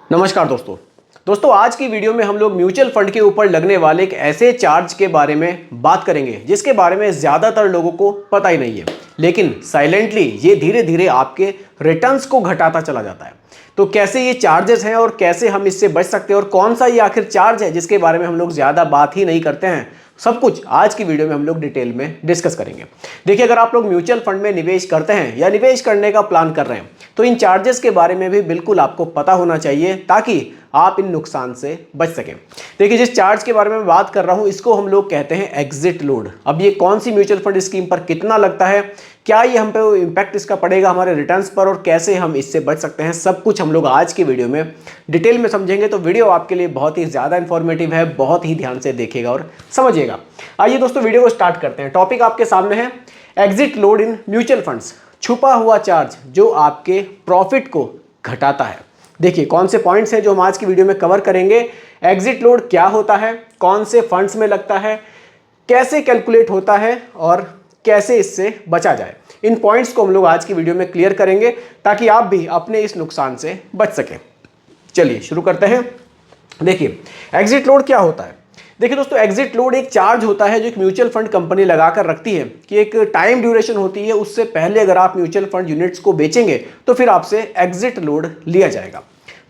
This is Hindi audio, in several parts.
नमस्कार दोस्तों आज की वीडियो में हम लोग म्यूचुअल फंड के ऊपर लगने वाले एक ऐसे चार्ज के बारे में बात करेंगे जिसके बारे में ज़्यादातर लोगों को पता ही नहीं है, लेकिन साइलेंटली ये धीरे धीरे आपके रिटर्न्स को घटाता चला जाता है। तो कैसे ये चार्जेस हैं और कैसे हम इससे बच सकते हैं और कौन सा ये आखिर चार्ज है जिसके बारे में हम लोग ज़्यादा बात ही नहीं करते हैं, सब कुछ आज की वीडियो में हम लोग डिटेल में डिस्कस करेंगे। देखिए, अगर आप लोग म्यूचुअल फंड में निवेश करते हैं या निवेश करने का प्लान कर रहे हैं तो इन चार्जेस के बारे में भी बिल्कुल आपको पता होना चाहिए ताकि आप इन नुकसान से बच सकें। देखिए, जिस चार्ज के बारे में मैं बात कर रहा हूं इसको हम लोग कहते हैं एग्जिट लोड। अब ये कौन सी म्यूचुअल फंड स्कीम पर कितना लगता है, क्या ये हम पे इम्पैक्ट इसका पड़ेगा हमारे रिटर्न्स पर और कैसे हम इससे बच सकते हैं, सब कुछ हम लोग आज की वीडियो में डिटेल में समझेंगे। तो वीडियो आपके लिए बहुत ही ज़्यादा इन्फॉर्मेटिव है, बहुत ही ध्यान से देखिएगा और समझिएगा। आइए दोस्तों, वीडियो को स्टार्ट करते हैं। टॉपिक आपके सामने है exit load in mutual funds, छुपा हुआ चार्ज जो आपके प्रॉफिट को घटाता है। देखिए, कौन से पॉइंट्स हैं जो हम आज की वीडियो में कवर करेंगे। एग्जिट लोड क्या होता है, कौन से फंड्स में लगता है, कैसे कैलकुलेट होता है और कैसे इससे बचा जाए। इन पॉइंट्स को हम लोग आज की वीडियो में क्लियर करेंगे ताकि आप भी अपने इस नुकसान से बच सकें। चलिए शुरू करते हैं। देखिए, एग्जिट लोड क्या होता है। देखिए दोस्तों, एग्जिट लोड एक चार्ज होता है जो एक म्यूचुअल फंड कंपनी लगाकर रखती है कि एक टाइम ड्यूरेशन होती है, उससे पहले अगर आप म्यूचुअल फंड यूनिट्स को बेचेंगे तो फिर आपसे एग्जिट लोड लिया जाएगा।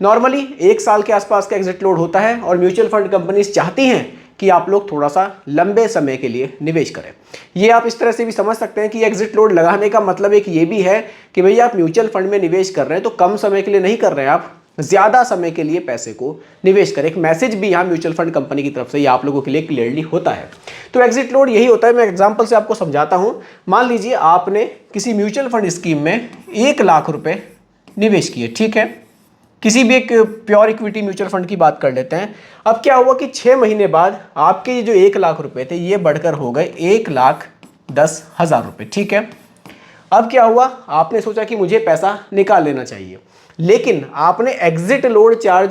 नॉर्मली 1 साल के आसपास का एग्जिट लोड होता है और म्यूचुअल फंड कंपनीज चाहती हैं कि आप लोग थोड़ा सा लंबे समय के लिए निवेश करें। ये आप इस तरह से भी समझ सकते हैं कि एग्जिट लोड लगाने का मतलब एक ये भी है कि भैया आप म्यूचुअल फंड में निवेश कर रहे हैं तो कम समय के लिए नहीं कर रहे हैं, आप ज़्यादा समय के लिए पैसे को निवेश करें। एक मैसेज भी यहाँ म्यूचुअल फंड कंपनी की तरफ से ये आप लोगों के लिए क्लियरली होता है। तो एग्जिट लोड यही होता है। मैं एग्जांपल से आपको समझाता हूँ। मान लीजिए आपने किसी म्यूचुअल फंड स्कीम में 1 लाख रुपए निवेश किए, ठीक है। किसी भी एक प्योर इक्विटी म्यूचुअल फंड की बात कर लेते हैं। अब क्या हुआ कि 6 महीने बाद आपके ये जो 1 लाख रुपए थे ये बढ़कर हो गए 1,10,000 रुपये, ठीक है। अब क्या हुआ, आपने सोचा कि मुझे पैसा निकाल लेना चाहिए, लेकिन आपने एग्जिट लोड का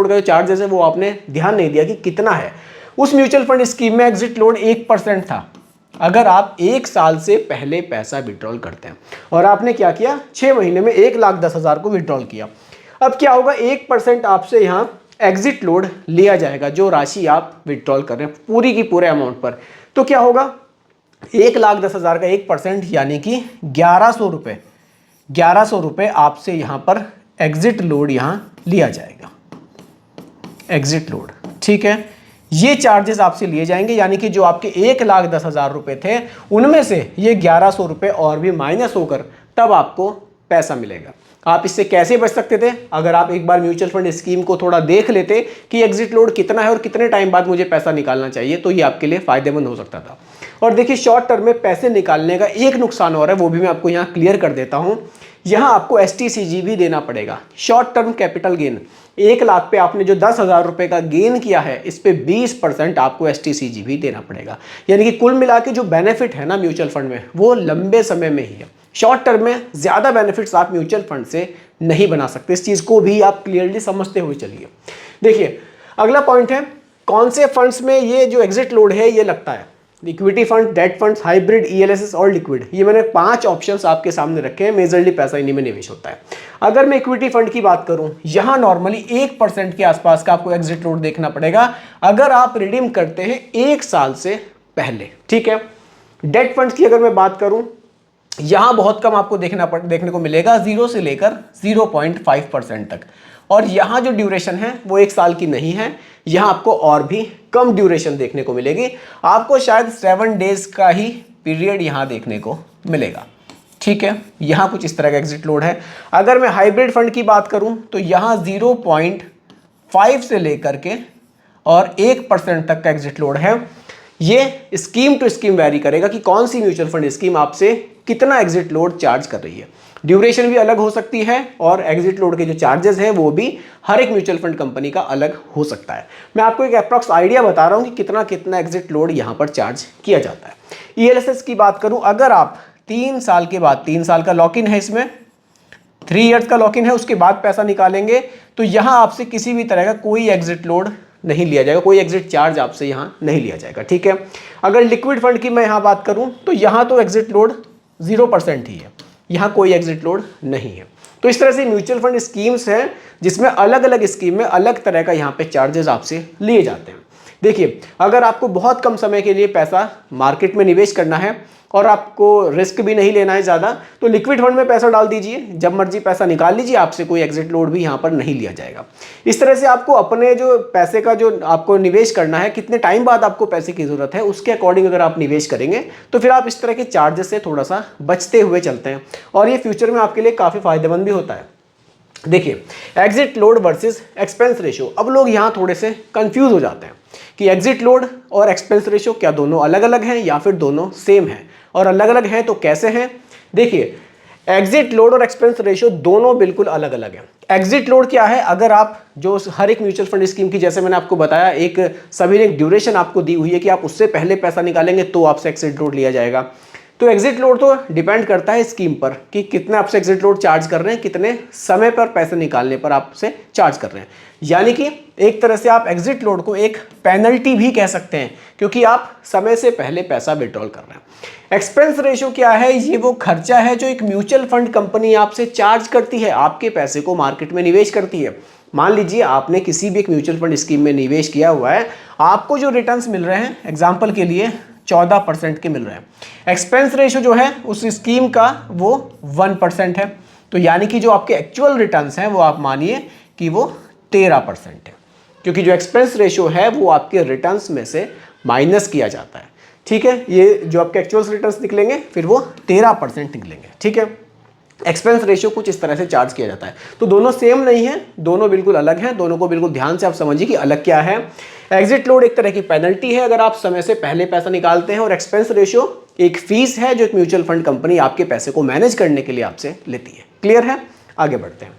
जो चार्जेस है वो आपने ध्यान नहीं दिया कि कितना है। उस म्यूचुअल फंड स्कीम में एग्जिट लोड 1% था अगर आप 1 साल से पहले पैसा विड्रॉल करते हैं, और आपने क्या किया, 6 महीने में 1,10,000 को विड्रॉल किया। अब क्या होगा, 1% आपसे यहाँ एग्जिट लोड लिया जाएगा जो राशि आप विड्रॉल कर रहे हैं पूरी की पूरे अमाउंट पर। तो क्या होगा, 1,10,000 का 1% यानी कि 1,100 रुपये, 1,100 रुपये आपसे यहाँ पर एग्जिट लोड यहाँ लिया जाएगा। एग्जिट लोड, ठीक है। ये चार्जेस आपसे लिए जाएंगे, यानी कि जो आपके 1,10,000 रुपये थे उनमें से ये 1,100 रुपये और भी माइनस होकर तब आपको पैसा मिलेगा। आप इससे कैसे बच सकते थे, अगर आप एक बार म्यूचुअल फंड स्कीम को थोड़ा देख लेते कि एग्जिट लोड कितना है और कितने टाइम बाद मुझे पैसा निकालना चाहिए, तो ये आपके लिए फायदेमंद हो सकता था। और देखिए, शॉर्ट टर्म में पैसे निकालने का एक नुकसान और है, वो भी मैं आपको यहाँ क्लियर कर देता हूँ। यहाँ आपको STCG भी देना पड़ेगा, short term capital gain. 1 lakh पे आपने जो 10,000 रुपये का गेन किया है इस पे 20% आपको STCG भी देना पड़ेगा। यानी कि कुल मिला के जो बेनिफिट है ना म्यूचुअल फंड में वो लंबे समय में ही है। शॉर्ट टर्म में ज़्यादा बेनिफिट्स आप म्यूचुअल फंड से नहीं बना सकते। इस चीज़ को भी आप क्लियरली समझते हुए चलिए। देखिए, अगला पॉइंट है कौन से फंड्स में ये जो एग्जिट लोड है ये लगता है। Equity fund, date funds, hybrid, ELSS और लिक्विड। ये मैंने 5 ऑप्शंस आपके सामने रखे हैं। मेजरली पैसा इन्हीं में निवेश होता है। अगर मैं इक्विटी फंड की बात करूं, यहां नॉर्मली 1% के आसपास का आपको एग्जिट लोड देखना पड़ेगा अगर आप रिडीम करते हैं 1 साल से पहले, ठीक है। डेट फंड्स की अगर मैं बात करूं, यहां बहुत कम आपको देखने को मिलेगा, 0 से लेकर 0.5% तक। और यहाँ जो ड्यूरेशन है वो 1 साल की नहीं है, यहाँ आपको और भी कम ड्यूरेशन देखने को मिलेगी। आपको शायद 7 डेज का ही पीरियड यहाँ देखने को मिलेगा, ठीक है। यहाँ कुछ इस तरह का एग्जिट लोड है। अगर मैं हाइब्रिड फंड की बात करूँ तो यहाँ 0.5 से लेकर के और 1% तक का एग्जिट लोड है। ये स्कीम टू स्कीम वैरी करेगा कि कौन सी म्यूचुअल फंड स्कीम आपसे कितना एग्जिट लोड चार्ज कर रही है। ड्यूरेशन भी अलग हो सकती है और एग्जिट लोड के जो चार्जेस हैं वो भी हर एक म्यूचुअल फंड कंपनी का अलग हो सकता है। मैं आपको एक अप्रॉक्स आइडिया बता रहा हूं कि कितना कितना एग्जिट लोड यहां पर चार्ज किया जाता है। ELSS की बात करूं, अगर आप 3 साल के बाद, 3 साल का लॉक इन है, इसमें 3 इयर्स का लॉक इन है, उसके बाद पैसा निकालेंगे तो यहां आपसे किसी भी तरह का कोई एग्जिट लोड नहीं लिया जाएगा, कोई एग्जिट चार्ज आपसे यहां नहीं लिया जाएगा, ठीक है। अगर लिक्विड फंड की मैं यहां बात करूं तो यहां तो एग्जिट लोड 0% ही है, यहां कोई एग्जिट लोड नहीं है। तो तो इस तरह से म्यूचुअल फंड स्कीम्स हैं जिसमें अलग अलग स्कीम में अलग तरह का यहाँ पे चार्जेस आपसे लिए जाते हैं। देखिए, अगर आपको बहुत कम समय के लिए पैसा मार्केट में निवेश करना है और आपको रिस्क भी नहीं लेना है ज़्यादा, तो लिक्विड फंड में पैसा डाल दीजिए, जब मर्जी पैसा निकाल लीजिए, आपसे कोई एग्जिट लोड भी यहाँ पर नहीं लिया जाएगा। इस तरह से आपको अपने जो पैसे का जो आपको निवेश करना है, कितने टाइम बाद आपको पैसे की ज़रूरत है, उसके अकॉर्डिंग अगर आप निवेश करेंगे तो फिर आप इस तरह के चार्जेस से थोड़ा सा बचते हुए चलते हैं और ये फ्यूचर में आपके लिए काफ़ी फायदेमंद भी होता है। देखिए, exit load versus expense ratio, अब लोग यहाँ थोड़े से कंफ्यूज हो जाते हैं कि एग्जिट लोड और एक्सपेंस रेशियो क्या दोनों अलग अलग हैं या फिर दोनों सेम हैं, और अलग अलग हैं तो कैसे हैं। देखिए, एग्जिट लोड और एक्सपेंस रेशियो दोनों बिल्कुल अलग अलग हैं। एग्जिट लोड क्या है, अगर आप जो हर एक म्यूचुअल फंड स्कीम की, जैसे मैंने आपको बताया, एक सभी ने एक ड्यूरेशन आपको दी हुई है कि आप उससे पहले पैसा निकालेंगे तो आपसे एग्जिट लोड लिया जाएगा। तो एग्जिट लोड तो डिपेंड करता है स्कीम पर कि कितने आपसे एग्जिट लोड चार्ज कर रहे हैं, कितने समय पर पैसे निकालने पर आपसे चार्ज कर रहे हैं। यानी कि एक तरह से आप एग्जिट लोड को एक पेनल्टी भी कह सकते हैं क्योंकि आप समय से पहले पैसा विड्रॉल कर रहे हैं। एक्सपेंस रेशियो क्या है, ये वो खर्चा है जो एक म्यूचुअल फंड कंपनी आपसे चार्ज करती है, आपके पैसे को मार्केट में निवेश करती है। मान लीजिए आपने किसी भी एक म्यूचुअल फंड स्कीम में निवेश किया हुआ है, आपको जो रिटर्न्स मिल रहे हैं एग्जाम्पल के लिए 14% के मिल रहे हैं, एक्सपेंस रेशियो जो है उस स्कीम का वो 1% है, तो यानी कि जो आपके एक्चुअल रिटर्न्स हैं वो आप मानिए कि वो 13% है, क्योंकि जो एक्सपेंस रेशियो है वो आपके रिटर्न्स में से माइनस किया जाता है। ठीक है, ये जो आपके एक्चुअल रिटर्न्स निकलेंगे फिर वो 13% निकलेंगे। ठीक है, एक्सपेंस रेशियो कुछ इस तरह से चार्ज किया जाता है। तो दोनों सेम नहीं है, दोनों बिल्कुल अलग हैं, दोनों को बिल्कुल ध्यान से आप समझिए कि अलग क्या है। एग्जिट लोड एक तरह की पेनल्टी है अगर आप समय से पहले पैसा निकालते हैं, और एक्सपेंस रेशियो एक फीस है जो एक म्यूचुअल फंड कंपनी आपके पैसे को मैनेज करने के लिए आपसे लेती है। क्लियर है? आगे बढ़ते हैं।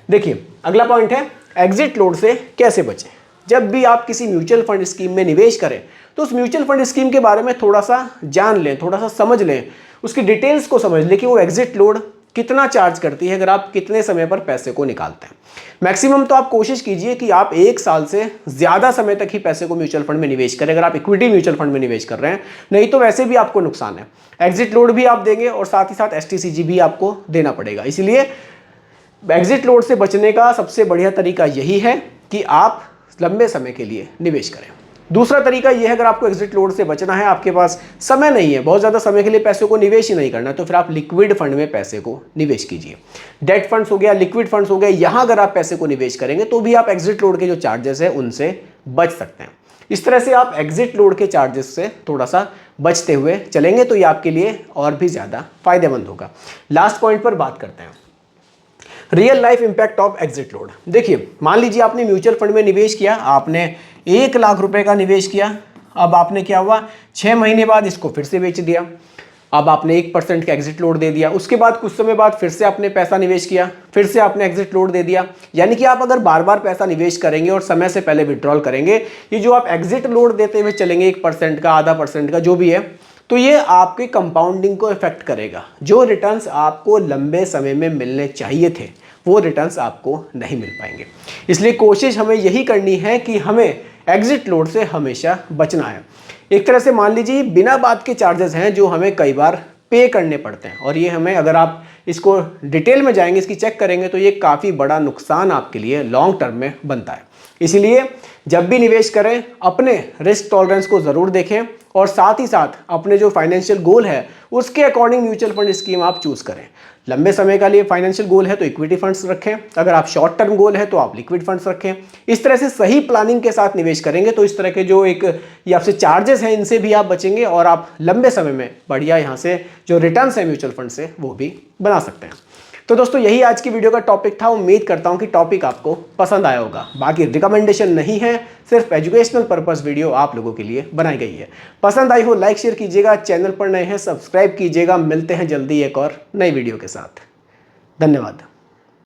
देखिए, अगला पॉइंट है एग्जिट लोड से कैसे बचें। जब भी आप किसी म्यूचुअल फंड स्कीम में निवेश करें तो उस म्यूचुअल फंड स्कीम के बारे में थोड़ा सा जान लें, थोड़ा सा समझ लें, उसकी डिटेल्स को समझ लें कि वो एग्जिट लोड कितना चार्ज करती है अगर आप कितने समय पर पैसे को निकालते हैं। मैक्सिमम तो आप कोशिश कीजिए कि आप 1 साल से ज़्यादा समय तक ही पैसे को म्यूचुअल फंड में निवेश करें अगर आप इक्विटी म्यूचुअल फंड में निवेश कर रहे हैं, नहीं तो वैसे भी आपको नुकसान है। एग्जिट लोड भी आप देंगे और साथ ही साथ STCG भी आपको देना पड़ेगा। इसलिए एग्जिट लोड से बचने का सबसे बढ़िया तरीका यही है कि आप लंबे समय के लिए निवेश करें। दूसरा तरीका यह है, अगर आपको एग्जिट लोड से बचना है, आपके पास समय नहीं है, बहुत ज़्यादा समय के लिए पैसे को निवेश ही नहीं करना, तो फिर आप लिक्विड फंड में पैसे को निवेश कीजिए। डेट फंड्स हो गया, लिक्विड फंड्स हो गए, यहाँ अगर आप पैसे को निवेश करेंगे तो भी आप एग्जिट लोड के जो चार्जेस है उनसे बच सकते हैं। इस तरह से आप एग्जिट लोड के चार्जेस से थोड़ा सा बचते हुए चलेंगे तो ये आपके लिए और भी ज़्यादा फायदेमंद होगा। लास्ट पॉइंट पर बात करते हैं, real life impact of exit load. देखिए, मान लीजिए आपने म्यूचुअल फंड में निवेश किया, आपने 1 लाख रुपए का निवेश किया, अब आपने क्या हुआ, 6 महीने बाद इसको फिर से बेच दिया, अब आपने 1% का एग्जिट लोड दे दिया, उसके बाद कुछ समय बाद फिर से आपने पैसा निवेश किया, फिर से आपने एग्जिट लोड दे दिया। यानी कि आप अगर बार बार पैसा निवेश करेंगे और समय से पहले विड्रॉल करेंगे, ये जो आप एग्जिट लोड देते हुए चलेंगे 1% का, आधा % का, जो भी है, तो ये आपके कंपाउंडिंग को इफेक्ट करेगा। जो रिटर्न्स आपको लंबे समय में मिलने चाहिए थे वो रिटर्न्स आपको नहीं मिल पाएंगे। इसलिए कोशिश हमें यही करनी है कि हमें एग्जिट लोड से हमेशा बचना है। एक तरह से मान लीजिए बिना बात के चार्जेस हैं जो हमें कई बार पे करने पड़ते हैं, और ये हमें, अगर आप इसको डिटेल में जाएंगे, इसकी चेक करेंगे, तो ये काफ़ी बड़ा नुकसान आपके लिए लॉन्ग टर्म में बनता है। इसीलिए जब भी निवेश करें अपने रिस्क टॉलरेंस को ज़रूर देखें और साथ ही साथ अपने जो फाइनेंशियल गोल है उसके अकॉर्डिंग म्यूचुअल फंड स्कीम आप चूज़ करें। लंबे समय का लिए फाइनेंशियल गोल है तो इक्विटी फंड्स रखें, अगर आप शॉर्ट टर्म गोल है तो आप लिक्विड फंड्स रखें। इस तरह से सही प्लानिंग के साथ निवेश करेंगे तो इस तरह के जो एक ये आपसे चार्जेस हैं इनसे भी आप बचेंगे और आप लंबे समय में बढ़िया यहाँ से जो रिटर्न्स है म्यूचुअल फंड से वो भी बना सकते हैं। तो दोस्तों यही आज की वीडियो का टॉपिक था। उम्मीद करता हूँ कि टॉपिक आपको पसंद आया होगा। बाकी रिकमेंडेशन नहीं है, सिर्फ एजुकेशनल पर्पस वीडियो आप लोगों के लिए बनाई गई है। पसंद आई हो लाइक शेयर कीजिएगा, चैनल पर नए हैं सब्सक्राइब कीजिएगा। मिलते हैं जल्दी एक और नई वीडियो के साथ। धन्यवाद।